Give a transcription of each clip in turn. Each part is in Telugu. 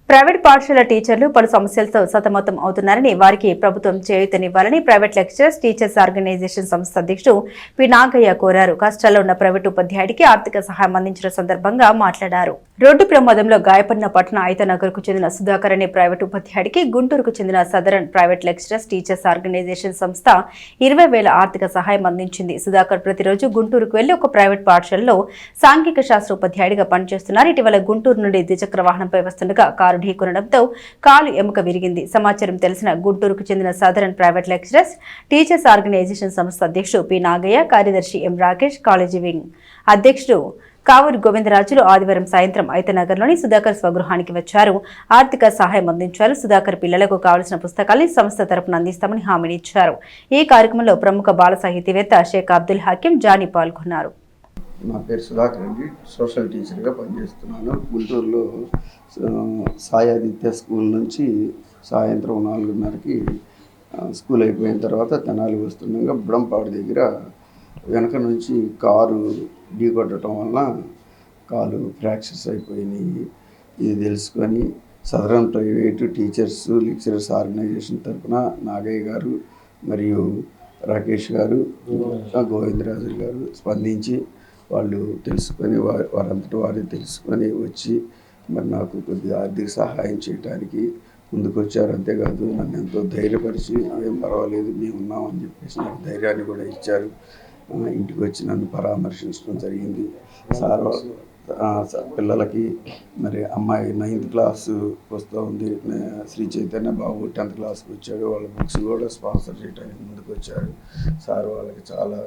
ప్రైవేట్ పాఠశాల టీచర్లు పలు సమస్యలతో సతమతం అవుతున్నారని, వారికి ప్రభుత్వం చేయూతనివ్వాలని ప్రైవేట్ లెక్చరర్స్ టీచర్స్ ఆర్గనైజేషన్ సంస్థ అధ్యక్షుడు పి నాగయ్య కోరారు. కష్టాల్లో ఉన్న ప్రైవేటు ఉపాధ్యాయుడికి ఆర్థిక సహాయం అందించిన సందర్భంగా మాట్లాడారు. రోడ్డు ప్రమాదంలో గాయపడిన పట్టణ ఐతనగర్ కు చెందిన సుధాకర్ అనే ప్రైవేటు ఉపాధ్యాయుడికి గుంటూరుకు చెందిన Southern Private Lecturers Teachers Organisation సంస్థ 20,000 ఆర్థిక సహాయం అందించింది. సుధాకర్ ప్రతిరోజు గుంటూరుకు వెళ్లి ఒక ప్రైవేట్ పాఠశాలలో సాంఘిక శాస్త్ర ఉపాధ్యాయుడిగా పనిచేస్తున్నారు. ఇటీవల గుంటూరు నుండి ద్విచక్ర వాహనంపై వస్తుండగా కారు ఢీకొనడంతో కాలు ఎముక విరిగింది. సమాచారం తెలిసిన గుంటూరుకు చెందిన Southern Private Lecturers Teachers Organisation సంస్థ అధ్యక్షుడు పి నాగయ్య, కార్యదర్శి ఎం రాకేష్, కాలేజీ వింగ్ అధ్యక్షుడు కావూరి గోవిందరాజులు ఆదివారం సాయంత్రం ఐతనగర్లోని సుధాకర్ స్వగృహానికి వచ్చారు. ఆర్థిక సహాయం అందించారు. సుధాకర్ పిల్లలకు కావలసిన పుస్తకాలను సంస్థ తరపున అందిస్తామని హామీనిచ్చారు. ఈ కార్యక్రమంలో ప్రముఖ బాల సాహితీవేత్త షేక్ అబ్దుల్ హకీం జానీ పాల్గొన్నారు. నా పేరు సుధాకర్ రెడ్డి, సోషల్ టీచర్గా పనిచేస్తున్నాను. గుంటూరులో సాయాదిత్య స్కూల్ నుంచి సాయంత్రం 4:30కి స్కూల్ అయిపోయిన తర్వాత తెనాలి వస్తుండగా బుడంపాడు దగ్గర వెనక నుంచి కారు ఢీకొట్టడం వల్ల కాలు ఫ్రాక్చర్స్ అయిపోయినాయి. ఇది తెలుసుకొని Southern Private Teachers Lecturers Organisation తరఫున నాగయ్య గారు మరియు రాకేష్ గారు, గోవిందరాజు గారు స్పందించి వాళ్ళు తెలుసుకొని వారంతటి వారే తెలుసుకొని వచ్చి మరి నాకు కొద్దిగా ఆర్థిక సహాయం చేయడానికి ముందుకు వచ్చారు. అంతేకాదు నన్ను ఎంతో ధైర్యపరిచి ఏం పర్వాలేదు మేము ఉన్నామని చెప్పేసి నాకు ధైర్యాన్ని కూడా ఇచ్చారు. ఇంటికి వచ్చి నన్ను పరామర్శించడం జరిగింది. సార్ పిల్లలకి మరి అమ్మాయి 9th క్లాసు వస్తూ ఉంది, శ్రీ చైతన్య బాబు 10th క్లాస్కి వచ్చాడు. వాళ్ళ బుక్స్ కూడా స్పాన్సర్ చేయడానికి ముందుకు వచ్చారు. సార్ వాళ్ళకి చాలా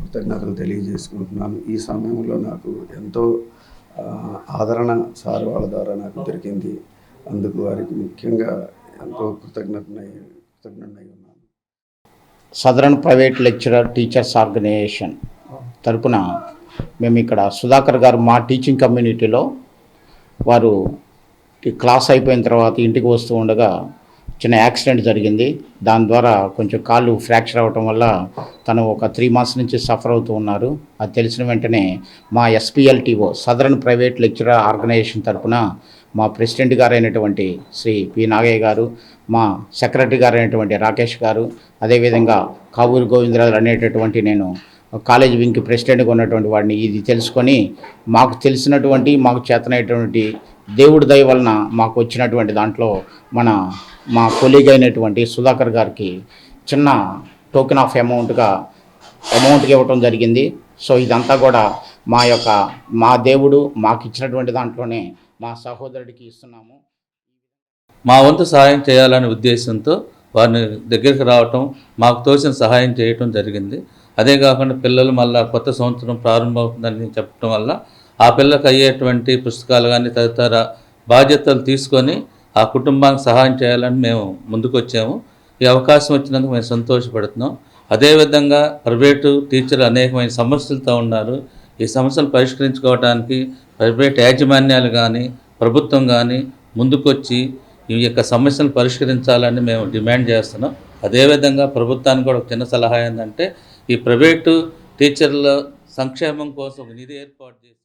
కృతజ్ఞతలు తెలియజేసుకుంటున్నాను. ఈ సమయంలో నాకు ఎంతో ఆదరణ సార్ వాళ్ళ ద్వారా నాకు దొరికింది. అందుకు వారికి ముఖ్యంగా ఎంతో కృతజ్ఞతనై ఉన్నాను. Southern Private Lecturer Teachers Organisation తరపున మేము ఇక్కడ సుధాకర్ గారు మా టీచింగ్ కమ్యూనిటీలో వారు క్లాస్ అయిపోయిన తర్వాత ఇంటికి వస్తూ ఉండగా చిన్న యాక్సిడెంట్ జరిగింది. దాని ద్వారా కొంచెం కాళ్ళు ఫ్రాక్చర్ అవ్వటం వల్ల తను ఒక 3 months నుంచి సఫర్ అవుతూ ఉన్నారు. అది తెలిసిన వెంటనే మా SPLTO Southern Private Lecturer Organisation తరఫున మా ప్రెసిడెంట్ గారు అయినటువంటి శ్రీ పి నాగయ్య గారు, మా సెక్రటరీ గారు అయినటువంటి రాకేష్ గారు, అదేవిధంగా కావూరి గోవిందరాజు అనేటటువంటి నేను కాలేజీ వింగ్కి ప్రెసిడెంట్గా ఉన్నటువంటి వాడిని ఇది తెలుసుకొని మాకు తెలిసినటువంటి మాకు చేతనైనటువంటి దేవుడి దయ వలన మాకు వచ్చినటువంటి దాంట్లో మా కొలీగ్ అయినటువంటి సుధాకర్ గారికి చిన్న టోకెన్ ఆఫ్ అమౌంట్కి ఇవ్వటం జరిగింది. సో ఇదంతా కూడా మా దేవుడు మాకు ఇచ్చినటువంటి దాంట్లోనే మా సహోదరుడికి ఇస్తున్నాము. మా వంతు సహాయం చేయాలనే ఉద్దేశంతో వారిని దగ్గరికి రావటం, మాకు తోచిన సహాయం చేయటం జరిగింది. అదే కాకుండా పిల్లలు మళ్ళీ కొత్త సంవత్సరం ప్రారంభమవుతుందని చెప్పడం వల్ల ఆ పిల్లలకు అయ్యేటువంటి పుస్తకాలు కానీ తదితర బాధ్యతలు తీసుకొని ఆ కుటుంబానికి సహాయం చేయాలని మేము ముందుకు వచ్చాము. ఈ అవకాశం వచ్చినందుకు మేము సంతోషపడుతున్నాం. అదేవిధంగా ప్రైవేటు టీచర్లు అనేకమైన సమస్యలతో ఉన్నారు. ఈ సమస్యలు పరిష్కరించుకోవడానికి ప్రైవేట్ యాజమాన్యాలు కానీ ప్రభుత్వం కానీ ముందుకొచ్చి ఈ యొక్క సమస్యలు పరిష్కరించాలని మేము డిమాండ్ చేస్తున్నాం. అదేవిధంగా ప్రభుత్వానికి కూడా ఒక చిన్న సలహా ఏంటంటే ఈ ప్రైవేటు టీచర్ల సంక్షేమం కోసం నిధి ఏర్పాటు చేసి